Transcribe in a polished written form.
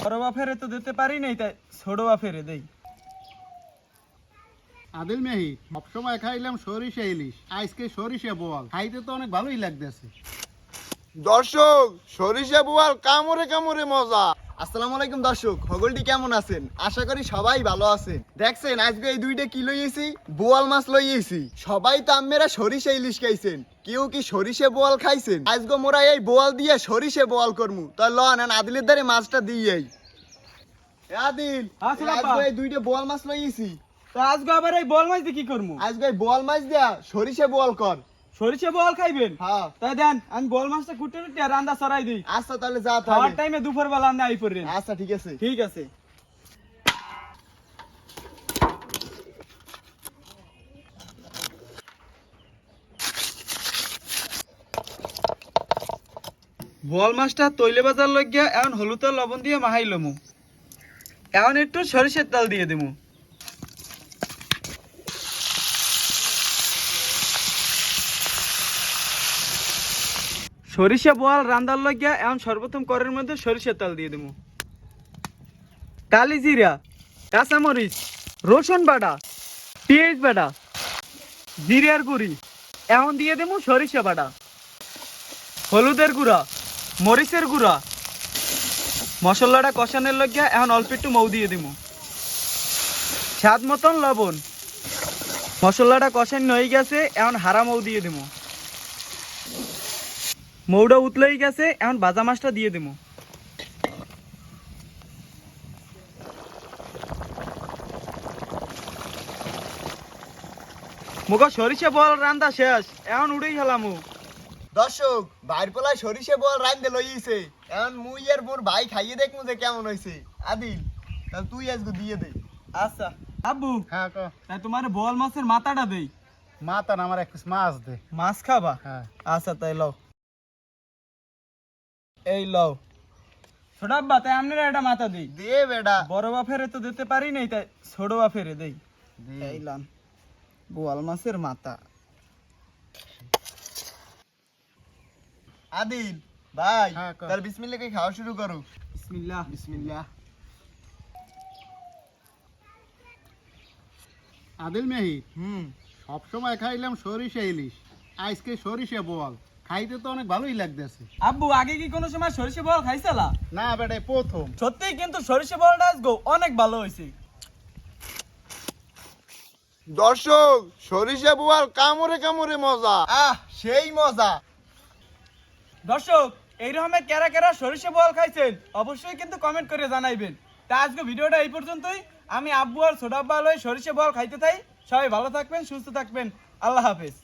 বড় বাফেরে তো দিতে পারি নাই, তাই ছোট বাফেরে দেই। আদিল মেহি সবসময় খাইলাম সরিষা ইলিশ, আজকে সরিষা বোয়াল খাইতে তো অনেক ভালোই লাগতেছে। দর্শক, সরিষা বোয়াল কামড়ে কামড়ে মজা। আসসালামু আলাইকুম দর্শক, হগলটি কেমন আছেন? আশা করি সবাই ভালো আছেন। দেখছেন আজকে এই দুইটা কি লইয়েছি, বোয়াল মাছ লইয়েছি। সবাই তো আমেরা সরিষা ইলিশ খাইছেন, কেউ কি সরিষা বোয়াল খাইছেন? আজকে মোরা এই বোয়াল দিয়ে সরিষা বোয়াল করমু। তাই লন আদিলের দ্বারে মাছটা দিয়েই। আদিল, আজকে এই দুইটা বোয়াল মাছ লইয়েছি। তো আজকে আবার এই বল মাছ দিয়ে কি করবো? আজকে এই বোয়াল মাছ দিয়া সরিষা বোয়াল কর। সরিষা বল খাইবেন? হ্যাঁ। তাই দেন আমি বল মাছটা কুটে কুটে রান্দা সরাই দিই। আচ্ছা তাহলে যা খাওয়ার তাহলে। টাইমে দুপুর বেলা আপনি আই পড়েন। আচ্ছা ঠিক আছে। ঠিক আছে। বল মাছটা তৈলে বাজার লাগিয়া এখন হলুদ আর লবণ দিয়ে মাহাই লমু। এখন একটু সরিষার তেল দিয়ে দেবো। সরিষা বোয়াল রান্দার লাগিয়া এখন সর্বপ্রথম করের মধ্যে সরিষার তেল দিয়ে দেবো। কালি জিরা, কাঁচামরিচ, রসুন বাটা, পেঁয়াজ বাটা, জিরার গুঁড়ি, এখন দিয়ে দেবো সরিষা বাটা, হলুদের গুঁড়া, মরিচের গুঁড়া। মশলাটা কষানোর লাগিয়া এখন অল্প একটু মৌ দিয়ে দেবো। স্বাদ মতন লবণ। মশলাটা কষানো হয়ে গেছে, এখন হারা মৌ দিয়ে দেবো। মৌটা উতলেই গেছে, এখন ভাজা মাছটা দিয়ে দেবো। মুখা সরিষা বল রান্দা শেষ, এখন উড়েই খেলামু। দর্শক, ভাইয়ের পোলায় সরিষা বোয়াল রাইন্দে লইছে। এখন মুই আর মোর ভাই খাইয়ে দেখমু যে কেমন হইছে। আদিল, তাহলে তুই আজকে দিয়ে দে। আচ্ছা আব্বু, হ্যাঁ ক। তাই তোমার বল মাছের মাথাটা দেই। মাথা না, আমার এক পিস মাছ দে। মাছ খাবা? হ্যাঁ। আচ্ছা তাই লও, এই লও। ছোট আব্বা, তাই আপনারা একটা মাথা দিই। দে বেটা। বড় বাফেরে তো দিতে পারি নাই, তাই ছোট বাফেরে দেই। দে। এই লান বোয়াল মাছের মাথা। আদিল ভাই, হ্যাঁ, ক। তাহলে বিসমিল্লাহ কে খাওয়া শুরু করো। বিসমিল্লাহ। বিসমিল্লাহ। আদিল মেহি হুম। সবসময় খাইলাম সরিষা ইলিশ, আজকে সরিষা বোয়াল খাইতে তো অনেক ভালোই লাগতেছে। আব্বু, আগে কি কোনো সময় সরিষা বল খাইছালা? না বেটা, প্রথম। সত্যি কিন্তু সরিষা বলটা আজকে অনেক ভালো হয়েছে। দর্শক, সরিষা বোয়াল কামড়ে কামড়ে মজা। সেই মজা। দর্শক, এইরকমের কেরা কেরা সরিষা বল খাইছেন অবশ্যই কিন্তু কমেন্ট করে জানাইবেন। তা আজকে ভিডিওটা এই পর্যন্তই। আমি আব্বু আর ছোট আব্বা লই সরিষা বল খাইতে থাই। সবাই ভালো থাকবেন, সুস্থ থাকবেন। আল্লাহ হাফেজ।